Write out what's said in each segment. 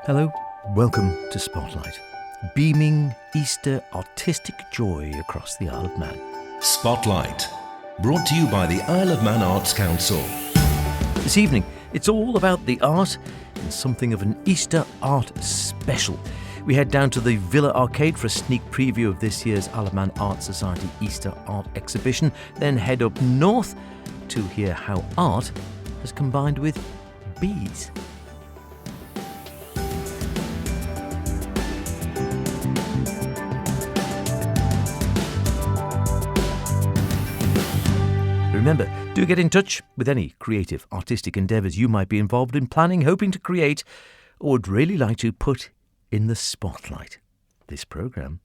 Hello, welcome to Spotlight, beaming Easter artistic joy across the Isle of Man. Spotlight, brought to you by the Isle of Man Arts Council. This evening, it's all about the art and something of an Easter art special. We head down to the Villa Arcade for a sneak preview of this year's Isle of Man Art Society Easter Art Exhibition, then head up north to hear how art has combined with bees. Remember, do get in touch with any creative, artistic endeavours you might be involved in planning, hoping to create, or would really like to put in the spotlight. This programme.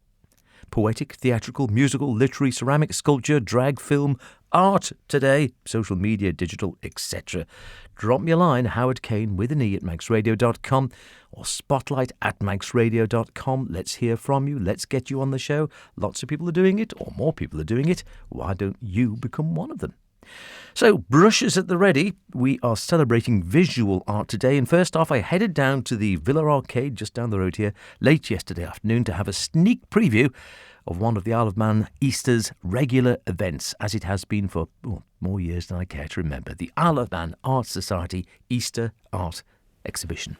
Poetic, theatrical, musical, literary, ceramic, sculpture, drag, film, art today, social media, digital, etc. Drop me a line, Howard Kane with an E at manxradio.com or spotlight@manxradio.com. Let's hear from you. Let's get you on the show. Lots of people are doing it, or more people are doing it. Why don't you become one of them? So, brushes at the ready. We are celebrating visual art today, and first off I headed down to the Villa Arcade just down the road here late yesterday afternoon to have a sneak preview of one of the Isle of Man Easter's regular events, as it has been for more years than I care to remember, the Isle of Man Art Society Easter Art Exhibition.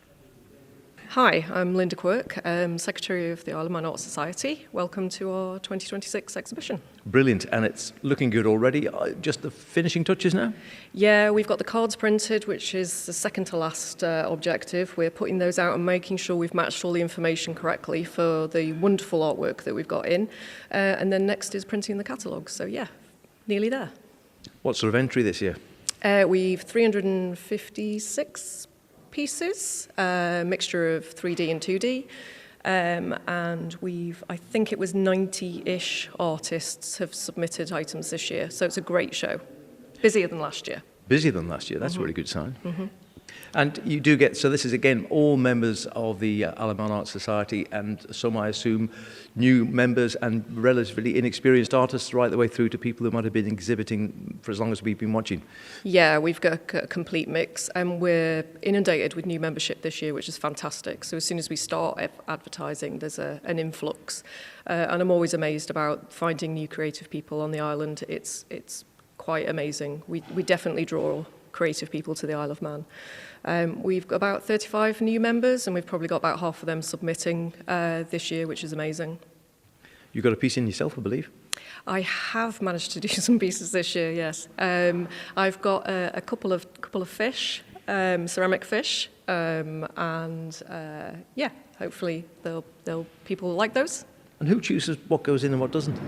Hi, I'm Linda Quirk, Secretary of the Isle of Man Art Society. Welcome to our 2026 exhibition. Brilliant, and it's looking good already. Just the finishing touches now? Yeah, we've got the cards printed, which is the second to last objective. We're putting those out and making sure we've matched all the information correctly for the wonderful artwork that we've got in. And then next is printing the catalogue. So yeah, nearly there. What sort of entry this year? We've 356 pieces, a mixture of 3D and 2D, and I think it was 90-ish artists have submitted items this year, so it's a great show. Busier than last year. Busier than last year, that's a really good sign. Mm-hmm. And you do get, so this is again all members of the Isle of Man Art Society, and some I assume new members and relatively inexperienced artists right the way through to people who might have been exhibiting for as long as we've been watching. Yeah, we've got a complete mix, and we're inundated with new membership this year, which is fantastic. So as soon as we start advertising, there's an influx, and I'm always amazed about finding new creative people on the island. It's quite amazing. We definitely draw creative people to the Isle of Man. We've got about 35 new members, and we've probably got about half of them submitting this year, which is amazing. You got a piece in yourself, I believe? I have managed to do some pieces this year, yes. I've got a couple of fish, ceramic fish, and hopefully people will like those. And who chooses what goes in and what doesn't?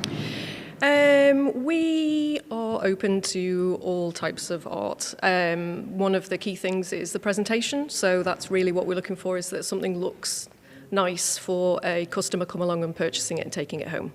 We are open to all types of art. One of the key things is the presentation, so that's really what we're looking for, is that something looks nice for a customer come along and purchasing it and taking it home.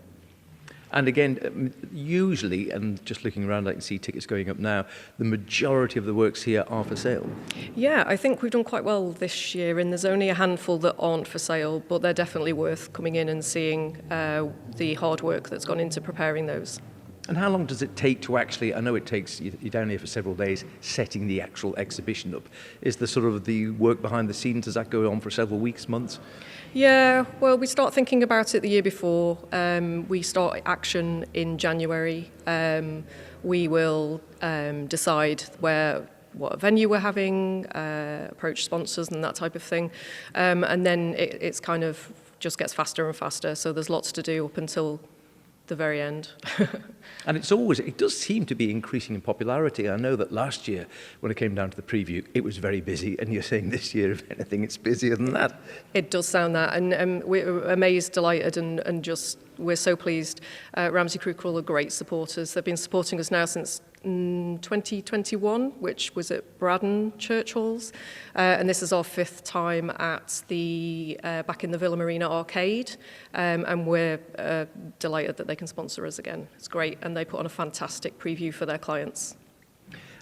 And again, usually, and just looking around I can see tickets going up now, the majority of the works here are for sale. Yeah, I think we've done quite well this year, and there's only a handful that aren't for sale, but they're definitely worth coming in and seeing the hard work that's gone into preparing those. And how long does it take to actually, I know it takes, you're down here for several days, setting the actual exhibition up. Is the sort of the work behind the scenes, does that go on for several weeks, months? Yeah, well, we start thinking about it the year before. We start action in January. We will decide what venue we're having, approach sponsors and that type of thing. And then it's kind of just gets faster and faster. So there's lots to do up until the very end. And it does seem to be increasing in popularity. I know that last year, when it came down to the preview, it was very busy, and you're saying this year, if anything, it's busier than that. It does sound that, and we're amazed, delighted, and just, we're so pleased. Ramsey Crew are great supporters. They've been supporting us now since 2021, which was at Braddon Church Halls, and this is our 5th time at the back in the Villa Marina Arcade, and we're delighted that they can sponsor us again. It's great, and they put on a fantastic preview for their clients.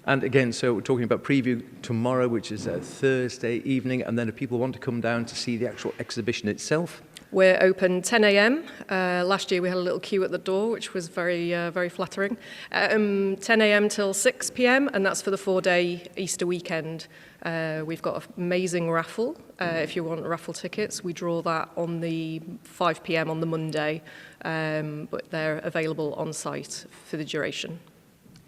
And again, so we're talking about preview tomorrow, which is a Thursday evening, and then if people want to come down to see the actual exhibition itself? We're open 10 a.m. Last year we had a little queue at the door, which was very flattering. 10 a.m. till 6 p.m. and that's for the 4-day Easter weekend. We've got an amazing raffle. If you want raffle tickets, we draw that on the 5 p.m. on the Monday, but they're available on site for the duration.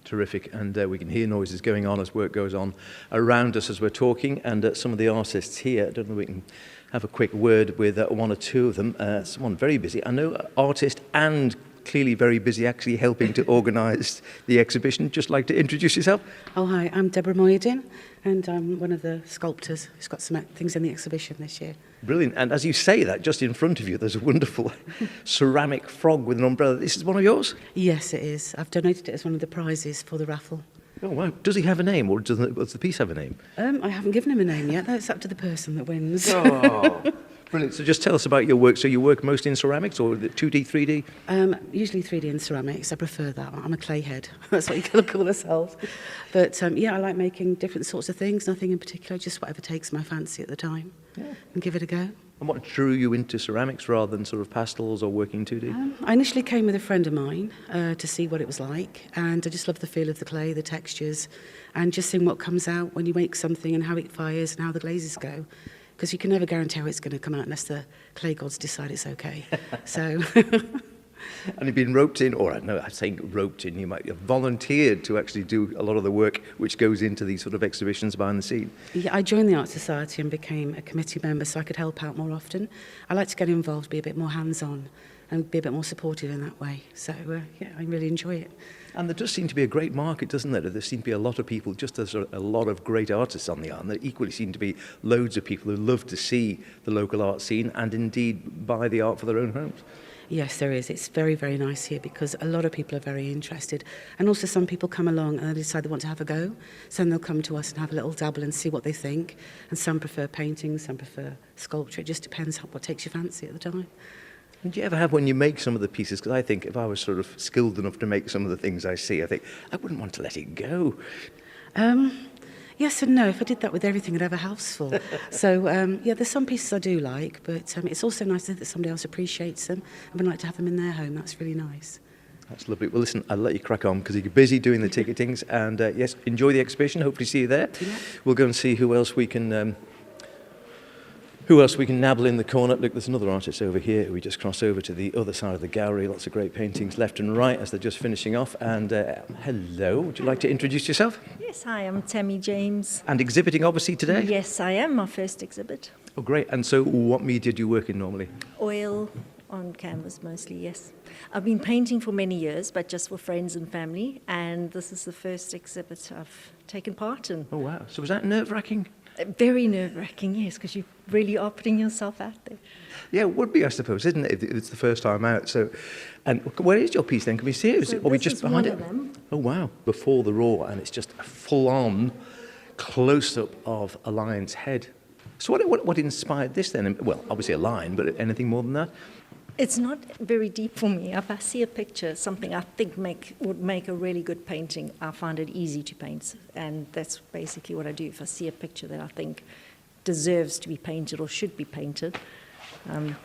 Terrific, and we can hear noises going on as work goes on around us as we're talking, and some of the artists here, I don't know if we can have a quick word with one or two of them. Someone very busy, I know, artist and clearly very busy actually helping to organise the exhibition. Just like to introduce yourself. Oh, hi, I'm Deborah Moyedin, and I'm one of the sculptors who's got some things in the exhibition this year. Brilliant, and as you say that, just in front of you, there's a wonderful ceramic frog with an umbrella. This is one of yours? Yes, it is. I've donated it as one of the prizes for the raffle. Oh, wow. Does he have a name, or does the piece have a name? I haven't given him a name yet. That's up to the person that wins. Oh, brilliant. So just tell us about your work. So you work mostly in ceramics, or 2D, 3D? Usually 3D in ceramics. I prefer that. I'm a clay head. That's what you can call ourselves. But yeah, I like making different sorts of things. Nothing in particular, just whatever takes my fancy at the time. Yeah. And give it a go. And what drew you into ceramics rather than sort of pastels or working 2D? I initially came with a friend of mine to see what it was like, and I just love the feel of the clay, the textures, and just seeing what comes out when you make something and how it fires and how the glazes go. Because you can never guarantee how it's going to come out unless the clay gods decide it's okay. So... And you've been roped in, or no, I'm saying roped in, you might have volunteered to actually do a lot of the work which goes into these sort of exhibitions behind the scene. Yeah, I joined the Art Society and became a committee member so I could help out more often. I like to get involved, be a bit more hands-on and be a bit more supportive in that way. So, yeah, I really enjoy it. And there does seem to be a great market, doesn't there? There seem to be a lot of people, just as a lot of great artists on the art, and there equally seem to be loads of people who love to see the local art scene and indeed buy the art for their own homes. Yes, there is. It's very, very nice here because a lot of people are very interested. And also some people come along and they decide they want to have a go. So then they'll come to us and have a little dabble and see what they think. And some prefer painting, some prefer sculpture. It just depends what takes your fancy at the time. And do you ever have, when you make some of the pieces, because I think if I was sort of skilled enough to make some of the things I see, I think I wouldn't want to let it go. Yes and no. If I did that with everything, I'd have a house full. So, yeah, there's some pieces I do like, but it's also nice that somebody else appreciates them and would like to have them in their home. That's really nice. That's lovely. Well, listen, I'll let you crack on because you're busy doing the ticketings. And, yes, enjoy the exhibition. Hopefully see you there. Yeah. We'll go and see who else we can nabble in the corner. Look, there's another artist over here. We just cross over to the other side of the gallery. Lots of great paintings left and right as they're just finishing off. And hello, would you like to introduce yourself? Yes, hi, I'm Tammy James. And exhibiting, obviously, today? Yes, I am. My first exhibit. Oh, great. And so what media do you work in normally? Oil on canvas mostly, yes. I've been painting for many years, but just for friends and family. And this is the first exhibit I've taken part in. Oh, wow. So was that nerve-wracking? Very nerve-wracking, yes, because you really are putting yourself out there. Yeah, it would be, I suppose, isn't it? If it's the first time out. So, and where is your piece then? Can we see it? Are we just behind it? Oh, wow. Before the raw, and it's just a full-on close-up of a lion's head. So what inspired this then? Well, obviously a lion, but anything more than that? It's not very deep for me. If I see a picture, something I think would make a really good painting, I find it easy to paint. And that's basically what I do. If I see a picture that I think deserves to be painted or should be painted, then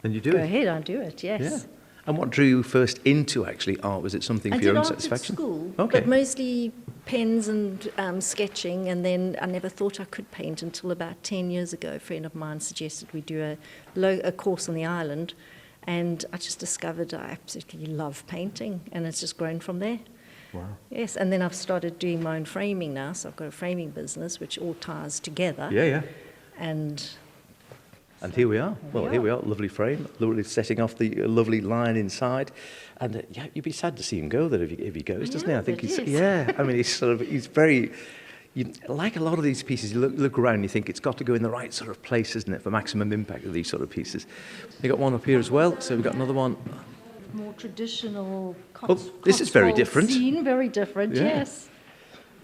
you do go it. ahead, I do it, yes. Yeah. And what drew you first into actually art? Was it something for your own satisfaction? I did art at school, okay. But mostly pens and sketching, and then I never thought I could paint until about 10 years ago. A friend of mine suggested we do a course on the island, and I just discovered I absolutely love painting, and it's just grown from there. Wow. Yes, and then I've started doing my own framing now, so I've got a framing business which all ties together. Yeah. And here we are. Well, here we are. Lovely frame. Lovely setting off the lovely line inside. And yeah, you'd be sad to see him go there if he goes, doesn't he? I think he's, yeah. I mean, he's very, like a lot of these pieces, you look around and you think it's got to go in the right sort of place, isn't it, for maximum impact of these sort of pieces. We've got one up here as well, so we've got another one. more traditional this is very different. Scene, very different, yes.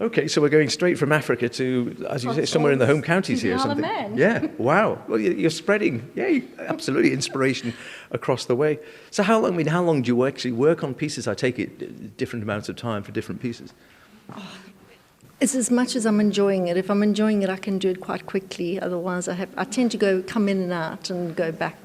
Okay, so we're going straight from Africa to, as you say, somewhere in the home counties here or something. Yeah, wow. Well, you're spreading, absolutely inspiration across the way. So how long do you actually work on pieces? I take it different amounts of time for different pieces. It's as much as I'm enjoying it. If I'm enjoying it, I can do it quite quickly. Otherwise, I tend to come in and out and go back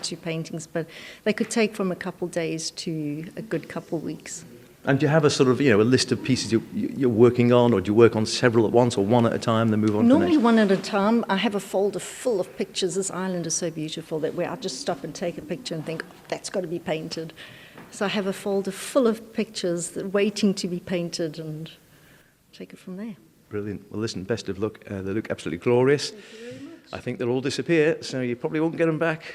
to paintings, but they could take from a couple days to a good couple weeks. And do you have a sort of, a list of pieces you're working on, or do you work on several at once, or one at a time, then move on Normally to the next? one at a time. I have a folder full of pictures. This island is so beautiful that where I just stop and take a picture and think, that's got to be painted. So I have a folder full of pictures that waiting to be painted and take it from there. Brilliant. Well, listen, best of luck. They look absolutely glorious. Thank you very much. I think they'll all disappear, so you probably won't get them back.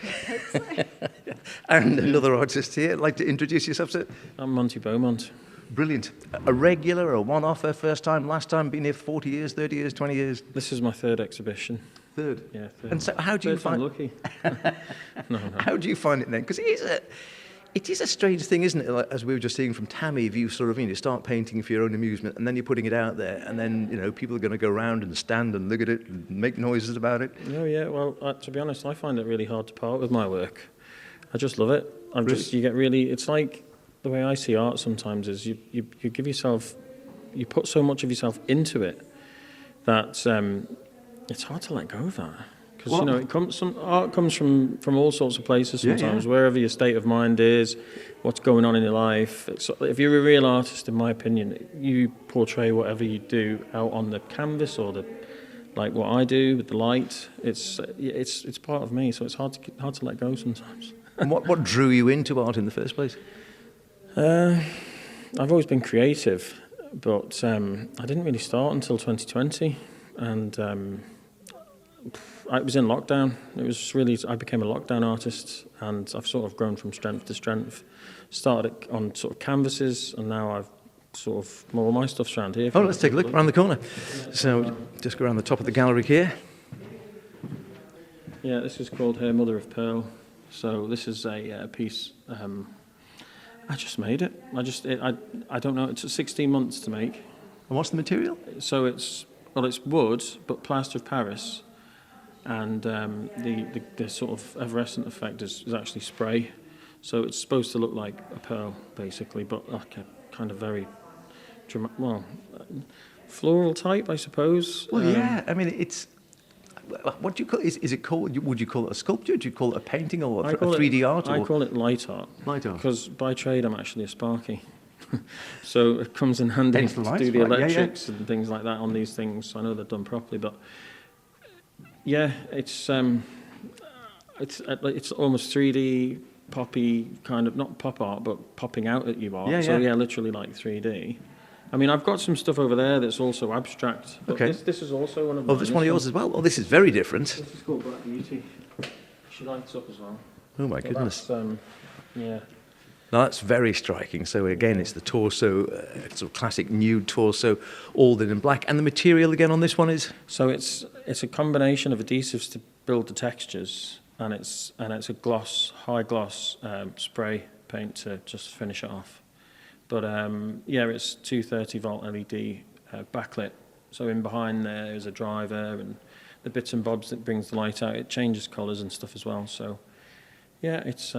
And another artist here. I'd like to introduce yourself, sir. I'm Monty Beaumont. Brilliant. A regular, a one-off, a first time, last time, been here 40 years, 30 years, 20 years? This is my third exhibition. Third? Yeah, third. And so how do you Third time find... lucky. No. How do you find it then? Because it is a strange thing, isn't it? Like, as we were just seeing from Tammy, if you sort of, you start painting for your own amusement, and then you're putting it out there, and then, people are going to go around and stand and look at it and make noises about it. Oh yeah, well, to be honest, I find it really hard to part with my work. I just love it. You get really, it's like, the way I see art sometimes is you give yourself, you put so much of yourself into it that it's hard to let go of that. Because art comes from all sorts of places sometimes, wherever your state of mind is, what's going on in your life. If you're a real artist, in my opinion, you portray whatever you do out on the canvas or like what I do with the light. It's part of me, so it's hard to let go sometimes. And what drew you into art in the first place? I've always been creative, but I didn't really start until 2020, and I was in lockdown. I became a lockdown artist, and I've sort of grown from strength to strength. Started on sort of canvases, and now I've sort of, all my stuff's around here. Oh, let's take a look around the corner. So just go around the top of the gallery here. Yeah, this is called Her Mother of Pearl. So this is a piece. I just made it. I don't know. It's 16 months to make. And what's the material? So it's wood, but plaster of Paris, and the sort of effervescent effect is actually spray. So it's supposed to look like a pearl, basically, but like a kind of very floral type, I suppose. Well, yeah. I mean, it's. What do you call it? Is it called? Would you call it a sculpture? Do you call it a painting or a 3D art? I call it light art. Light art. Because by trade I'm actually a sparky, so it comes in handy to do the spark. electrics and things like that on these things. I know they're done properly, but yeah, it's almost 3D poppy kind of, not pop art, but popping out at you art. Yeah, so yeah, literally like 3D. I mean, I've got some stuff over there that's also abstract. But Okay. This is also one of mine. Oh, this one of yours as well? Oh, this is very different. This is called Black Beauty. She lights up as well. Oh, my So goodness. that's, yeah. Now, that's very striking. So, again, it's the torso, sort of classic nude torso, all in black. And the material, again, on this one is? So it's a combination of adhesives to build the textures, and it's a high gloss spray paint to just finish it off. But it's 230 volt LED backlit. So in behind there is a driver and the bits and bobs that brings the light out. It changes colours and stuff as well. So yeah, it's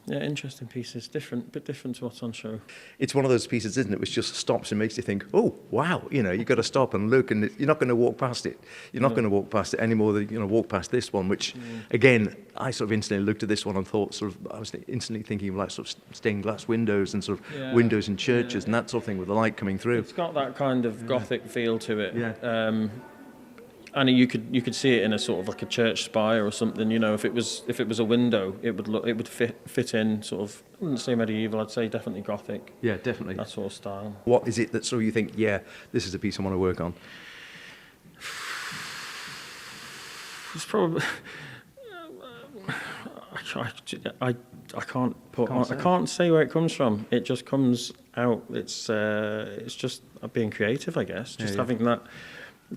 interesting pieces, bit different to what's on show. It's one of those pieces, isn't it, which just stops and makes you think, oh, wow, you've got to stop and look, and you're not going to walk past it. You're not going to walk past it any more than you're going to walk past this one, which, again, I sort of instantly looked at this one and thought I was instantly thinking of like sort of stained glass windows and sort of windows in churches and that sort of thing with the light coming through. It's got that kind of gothic feel to it. Yeah. And you could see it in a sort of like a church spire or something. If it was a window, it would fit in sort of. I wouldn't say medieval. I'd say definitely Gothic. Yeah, definitely. That sort of style. What is it that sort of you think? Yeah, this is a piece I want to work on. It's probably. I can't say where it comes from. It just comes out. It's just being creative, I guess. Just having that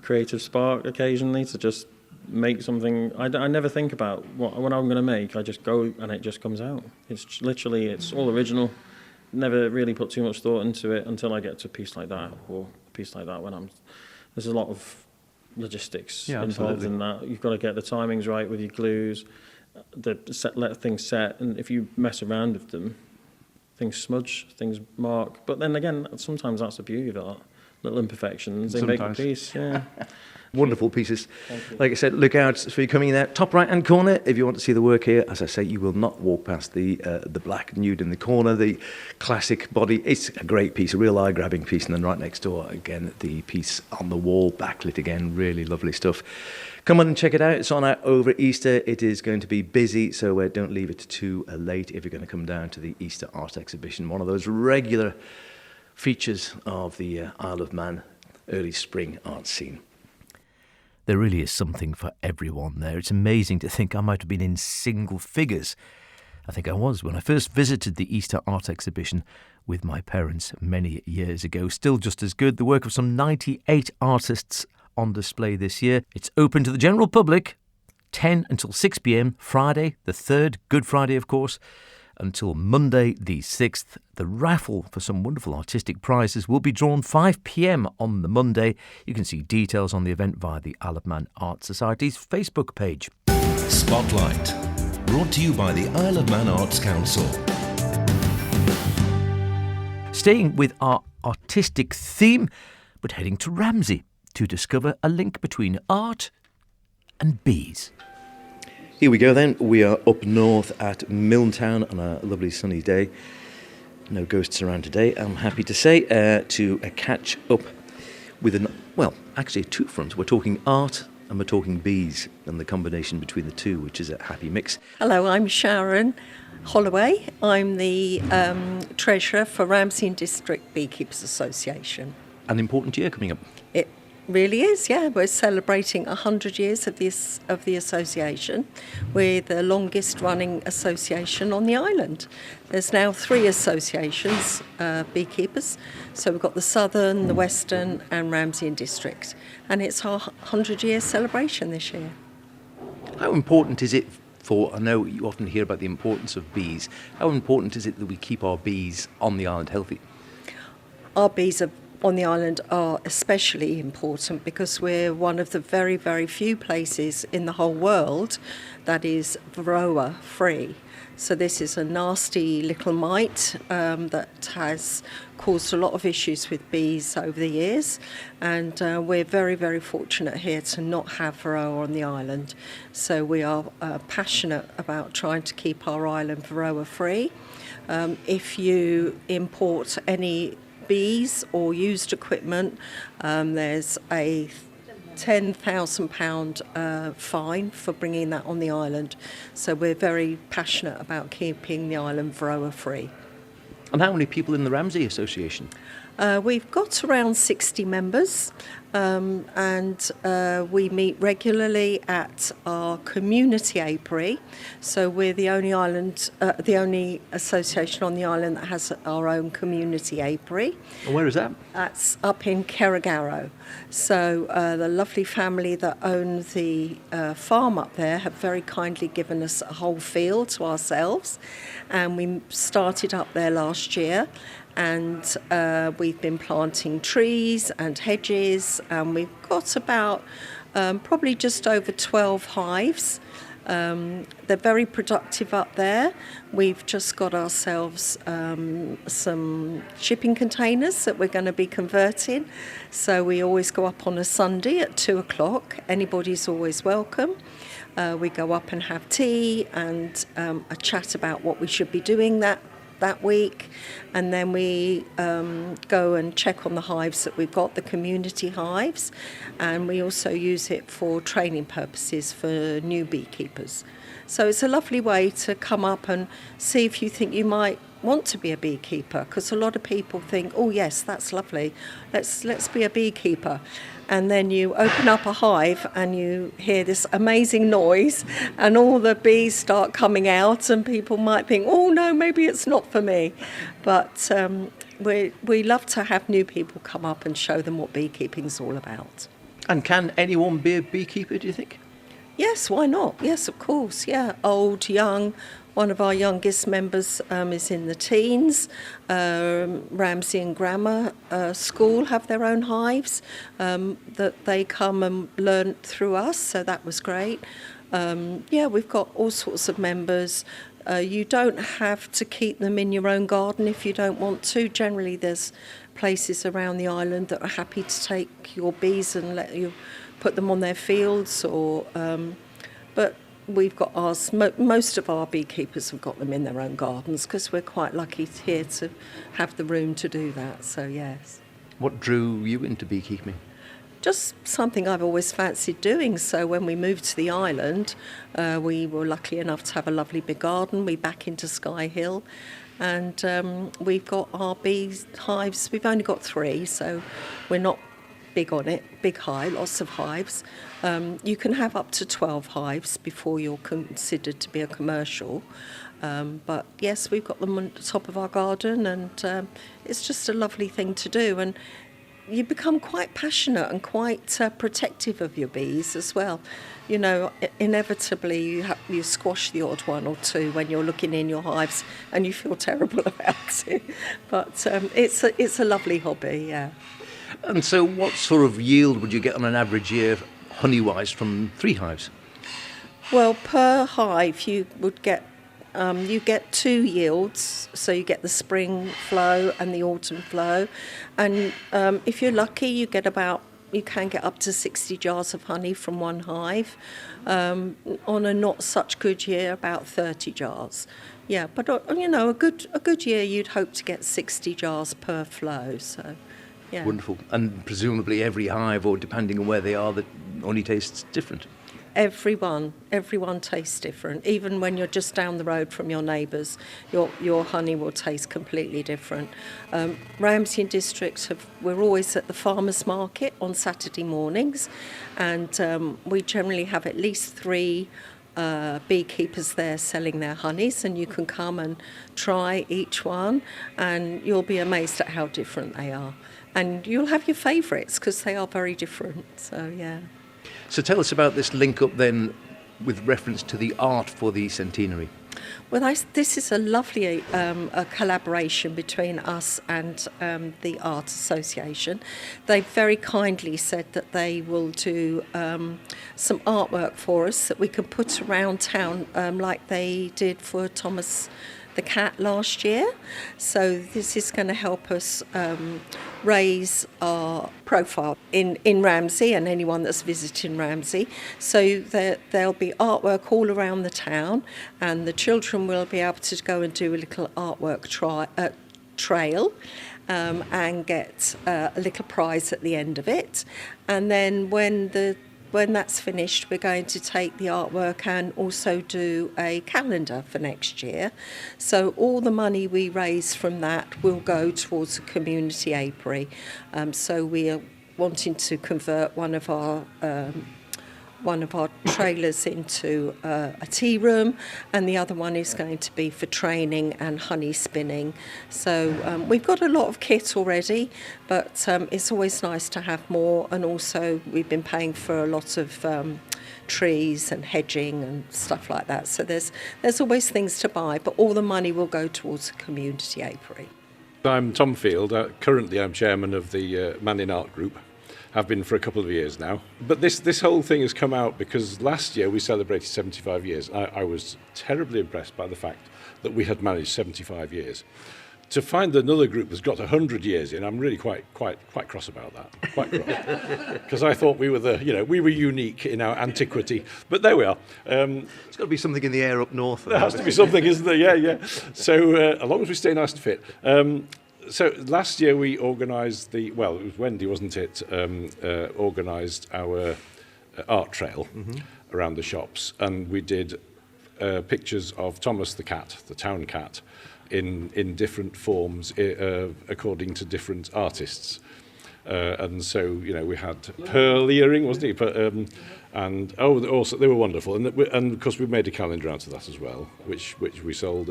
creative spark occasionally to just make something. I never think about what I'm going to make. I just go and it just comes out. It's all original. Never really put too much thought into it until I get to a piece like that or a piece like that there's a lot of logistics involved in that. You've got to get the timings right with your glues, let things set, and if you mess around with them, things smudge, things mark. But then again, sometimes that's the beauty of art. little imperfections, they make a Sometimes. piece. Yeah. Wonderful pieces. Like I said, look out for you coming in there. Top right-hand corner, if you want to see the work here. As I say, you will not walk past the black nude in the corner, the classic body. It's a great piece, a real eye-grabbing piece. And then right next door, again, the piece on the wall, backlit again, really lovely stuff. Come on and check it out. It's on out over Easter. It is going to be busy, so don't leave it too late if you're going to come down to the Easter Art Exhibition, one of those regular features of the Isle of Man early spring art scene. There really is something for everyone there. It's amazing to think I might have been in single figures. I think I was when I first visited the Easter Art Exhibition with my parents many years ago. Still just as good. The work of some 98 artists on display this year. It's open to the general public, 10 until 6 p.m, Friday the 3rd, Good Friday of course, until Monday the 6th. The raffle for some wonderful artistic prizes will be drawn 5 p.m. on the Monday. You can see details on the event via the Isle of Man Art Society's Facebook page. Spotlight, brought to you by the Isle of Man Arts Council. Staying with our artistic theme, but heading to Ramsey to discover a link between art and bees. Here we go then. We are up north at Milntown on a lovely sunny day. No ghosts around today, I'm happy to say, to catch up with actually two fronts. We're talking art and we're talking bees and the combination between the two, which is a happy mix. Hello, I'm Sharon Holloway. I'm the treasurer for Ramsey and District Beekeepers Association. An important year coming up. It really is, yeah. We're celebrating 100 years of the association. We're the longest running association on the island. There's now 3 associations, beekeepers. So we've got the Southern, the Western and Ramsey and District. And it's our 100-year celebration this year. How important is it I know you often hear about the importance of bees. How important is it that we keep our bees on the island healthy? Our bees on the island are especially important because we're one of the very, very few places in the whole world that is varroa free. So this is a nasty little mite that has caused a lot of issues with bees over the years, and we're very, very fortunate here to not have varroa on the island. So we are passionate about trying to keep our island varroa free. If you import any bees or used equipment, there's a £10,000 fine for bringing that on the island. So we're very passionate about keeping the island varroa free. And how many people in the Ramsey Association? We've got around 60 members, and we meet regularly at our community apiary. So we're the only only association on the island that has our own community apiary. And where is that? That's up in Kerrigarrow. So the lovely family that own the farm up there have very kindly given us a whole field to ourselves, and we started up there last year. And we've been planting trees and hedges, and we've got about probably just over 12 hives. They're very productive up there. We've just got ourselves some shipping containers that we're going to be converting. So we always go up on a Sunday at 2:00. Anybody's always welcome. We go up and have tea and a chat about what we should be doing that week, and then we go and check on the hives that we've got, the community hives, and we also use it for training purposes for new beekeepers. So it's a lovely way to come up and see if you think you might want to be a beekeeper, because a lot of people think, oh yes, that's lovely, let's be a beekeeper. And then you open up a hive and you hear this amazing noise and all the bees start coming out, and people might think, oh no, maybe it's not for me. But we love to have new people come up and show them what beekeeping's all about. And can anyone be a beekeeper, do you think? Yes, why not? Yes, of course, yeah. Old, young. One of our youngest members is in the teens. Ramsey and Grammar School have their own hives that they come and learn through us, so that was great. We've got all sorts of members. You don't have to keep them in your own garden if you don't want to. Generally, there's places around the island that are happy to take your bees and let you put them on their fields. But we've got ours. Most of our beekeepers have got them in their own gardens because we're quite lucky here to have the room to do that. So yes. What drew you into beekeeping? Just something I've always fancied doing. So when we moved to the island, we were lucky enough to have a lovely big garden. We back into Sky Hill, and we've got our bee hives. We've only got 3, so we're not big on it. Big hive, lots of hives. You can have up to 12 hives before you're considered to be a commercial. But yes, we've got them on the top of our garden, and it's just a lovely thing to do. And you become quite passionate and quite protective of your bees as well. You know, inevitably you squash the odd one or two when you're looking in your hives, and you feel terrible about it. But it's a lovely hobby, yeah. And so what sort of yield would you get on an average year, honey-wise, from 3 hives? Well, per hive you would get you get 2 yields, so you get the spring flow and the autumn flow, and if you're lucky you can get up to 60 jars of honey from one hive. On a not such good year, about 30 jars. Yeah, but you know, a good year you'd hope to get 60 jars per flow. So, yeah. Wonderful. And presumably every hive, or depending on where they are, the honey tastes different. Everyone tastes different. Even when you're just down the road from your neighbours, your honey will taste completely different. Ramsey and District we're always at the farmers market on Saturday mornings, and we generally have at least 3 beekeepers there selling their honeys, and you can come and try each one, and you'll be amazed at how different they are. And you'll have your favourites because they are very different. So yeah. So tell us about this link up then with reference to the art for the centenary. Well, this is a lovely a collaboration between us and the Art Association. They very kindly said that they will do some artwork for us that we can put around town like they did for Thomas the cat last year. So this is going to help us raise our profile in Ramsey and anyone that's visiting Ramsey. So there'll be artwork all around the town, and the children will be able to go and do a little artwork trail and get a little prize at the end of it. And then when that's finished, we're going to take the artwork and also do a calendar for next year. So all the money we raise from that will go towards a community apiary. So we are wanting to convert one of our trailers into a tea room, and the other one is going to be for training and honey spinning. So we've got a lot of kit already, but it's always nice to have more, and also we've been paying for a lot of trees and hedging and stuff like that. So there's always things to buy, but all the money will go towards a community apiary. I'm Tom Field. Currently I'm chairman of the Mannin Art Group. Have been for a couple of years now. But this whole thing has come out because last year we celebrated 75 years. I was terribly impressed by the fact that we had managed 75 years. To find another group that's got 100 years in, I'm really quite cross about that. Quite cross. Because I thought we were unique in our antiquity. But there we are. It's got to be something in the air up north. There has to be something, isn't there? Yeah. So as long as we stay nice and fit. So last year we organised it was Wendy, wasn't it, organised our art trail around the shops, and we did pictures of Thomas the cat, the town cat, in different forms according to different artists. And so, we had pearl earring, wasn't he? And also they were wonderful, and of course we made a calendar out of that as well, which we sold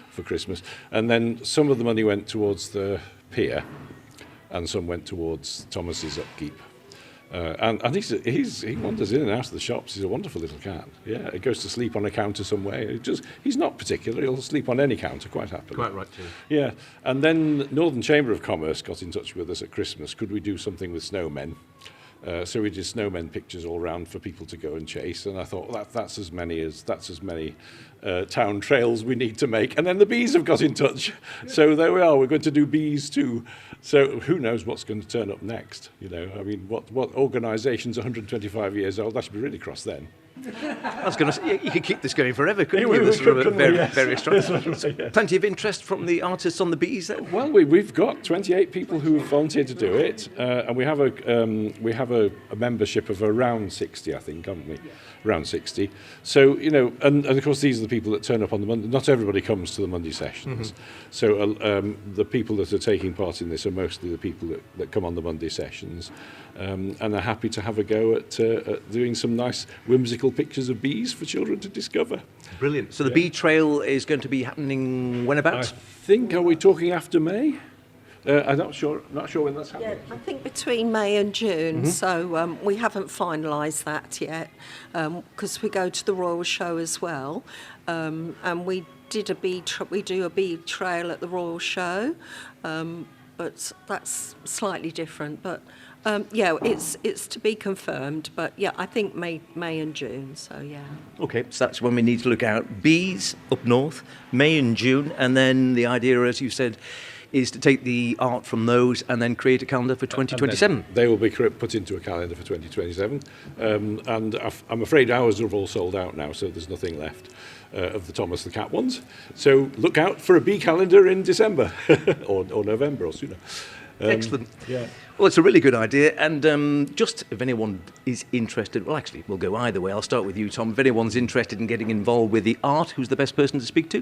for Christmas. And then some of the money went towards the pier, and some went towards Thomas's upkeep. And he wanders in and out of the shops. He's a wonderful little cat. Yeah, he goes to sleep on a counter somewhere. He's not particular. He'll sleep on any counter quite happily. Quite right too. Yeah, and then Northern Chamber of Commerce got in touch with us at Christmas. Could we do something with snowmen? So we did snowmen pictures all around for people to go and chase, and I thought, well, that's as many town trails we need to make. And then the bees have got in touch, so there we are. We're going to do bees too. So who knows what's going to turn up next? You know, I mean, what organisation's 125 years old? That should be really cross then. I was going to say, you could keep this going forever, couldn't Yeah, you? we This sort of could, very, couldn't we? Yes. very strong. Plenty of interest from the artists on the bees then? Well, we've got 28 people who have volunteered to do it, and we have a membership of around 60, I think, haven't we? Yeah. Around 60. So, you know, and of course these are the people that turn up on the Monday. Not everybody comes to the Monday sessions. So the people that are taking part in this are mostly the people that come on the Monday sessions, and are happy to have a go at doing some nice whimsical pictures of bees for children to discover. Brilliant. So the bee trail is going to be happening when I about? think, are we talking after May? I'm not sure when that's happening. Yeah, I think between May and June, so we haven't finalised that yet, because we go to the Royal Show as well, and we did we do a bee trail at the Royal Show, but that's slightly different. But yeah, it's to be confirmed. But yeah, I think May and June. So yeah. Okay, so that's when we need to look out. Bees up north, May and June, and then the idea, as you said, is to take the art from those and then create a calendar for 2027. They will be put into a calendar for 2027, and I'm afraid ours are all sold out now, so there's nothing left of the Thomas the Cat ones. So look out for a bee calendar in December or November or sooner. Excellent. Yeah. Well, it's a really good idea, and just if anyone is interested, well, actually, we'll go either way. I'll start with you, Tom. If anyone's interested in getting involved with the art, who's the best person to speak to?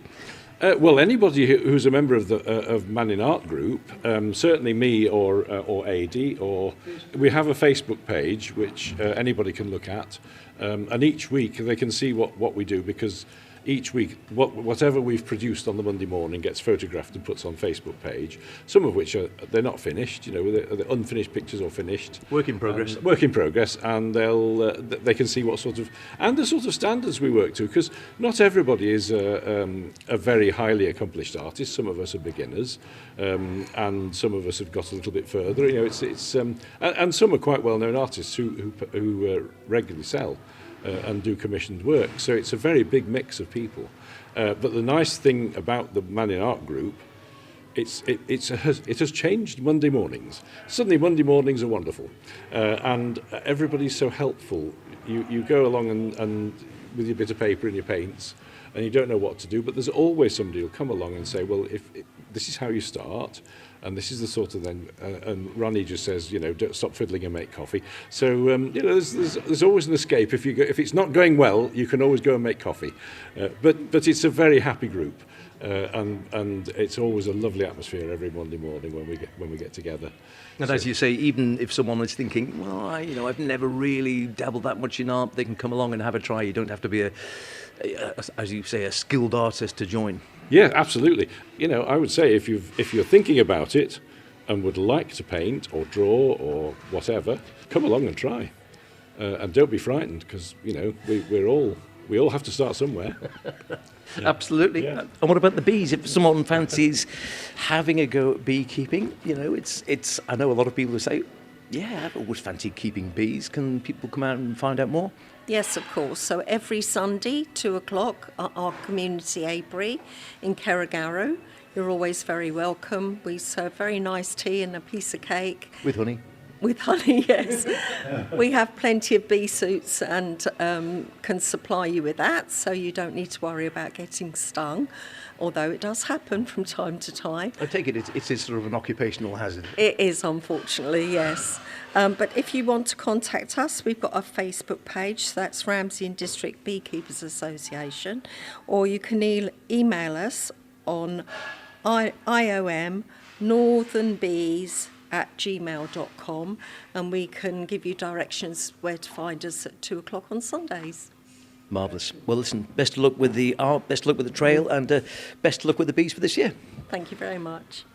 Well, anybody who's a member of Mannin Art Group, certainly me or AD, or we have a Facebook page which anybody can look at, and each week they can see what we do, because each week whatever we've produced on the Monday morning gets photographed and put on Facebook page. Some of which they're not finished, you know, they're unfinished pictures or finished. Work in progress. Work in progress, and they can see what sort of and the sort of standards we work to, because not everybody is a very highly accomplished artist. Some of us are beginners, and some of us have got a little bit further. You know, it's and some are quite well-known artists who regularly sell and do commissioned work. So it's a very big mix of people. But the nice thing about the Mannin Art Group, it has changed Monday mornings. Suddenly Monday mornings are wonderful, and everybody's so helpful. You go along and with your bit of paper and your paints, and you don't know what to do, but there's always somebody who'll come along and say, well, if this is how you start, and this is the sort of then, and Ronnie just says, you know, don't stop fiddling and make coffee. So you know, there's always an escape. If it's not going well, you can always go and make coffee. But it's a very happy group, and it's always a lovely atmosphere every Monday morning when we get together. And as you say, even if someone is thinking, well, I've never really dabbled that much in art, they can come along and have a try. You don't have to be as you say, a skilled artist to join. Yeah, absolutely. You know, I would say if you're thinking about it and would like to paint or draw or whatever, come along and try, and don't be frightened, because you know we all have to start somewhere. Yeah. Absolutely. Yeah. And what about the bees? If someone fancies having a go at beekeeping, you know, it's. I know a lot of people who say, "Yeah, I've always fancied keeping bees." Can people come out and find out more? Yes, of course. So every Sunday, 2:00, at our community apiary in Kerrigarrow. You're always very welcome. We serve very nice tea and a piece of cake. With honey? With honey, yes. We have plenty of bee suits and can supply you with that, so you don't need to worry about getting stung, although it does happen from time to time. I take it it's sort of an occupational hazard. It is, unfortunately, yes. But if you want to contact us, we've got a Facebook page, so that's Ramsey and District Beekeepers Association, or you can email us on iomnorthernbees@gmail.com, and we can give you directions where to find us at 2:00 on Sundays. Marvellous. Well, listen, best of luck with the art, best of luck with the trail, and best of luck with the bees for this year. Thank you very much.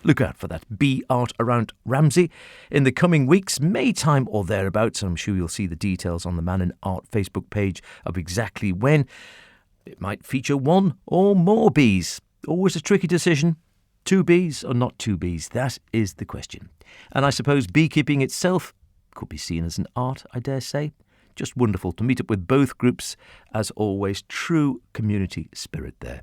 Look out for that bee art around Ramsey in the coming weeks, May time or thereabouts. I'm sure you'll see the details on the Mannin Art Facebook page of exactly when. It might feature one or more bees. Always a tricky decision. 2 bees or not 2 bees? That is the question. And I suppose beekeeping itself could be seen as an art, I dare say. Just wonderful to meet up with both groups. As always, true community spirit there.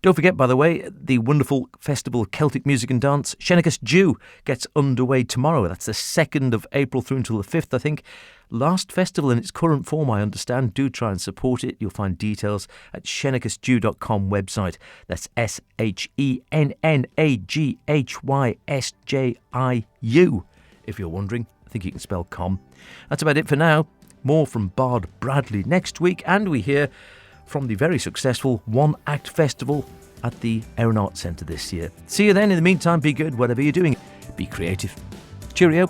Don't forget, by the way, the wonderful Festival of Celtic Music and Dance, Shenachas Dew, gets underway tomorrow. That's the 2nd of April through until the 5th, I think. Last festival in its current form, I understand. Do try and support it. You'll find details at shenachasdew.com website. That's SHENNAGHYSJIU, if you're wondering. I think you can spell com. That's about it for now. More from Bard Bradley next week, and we hear from the very successful One Act Festival at the Erin Arts Centre this year. See you then. In the meantime, be good, whatever you're doing. Be creative. Cheerio.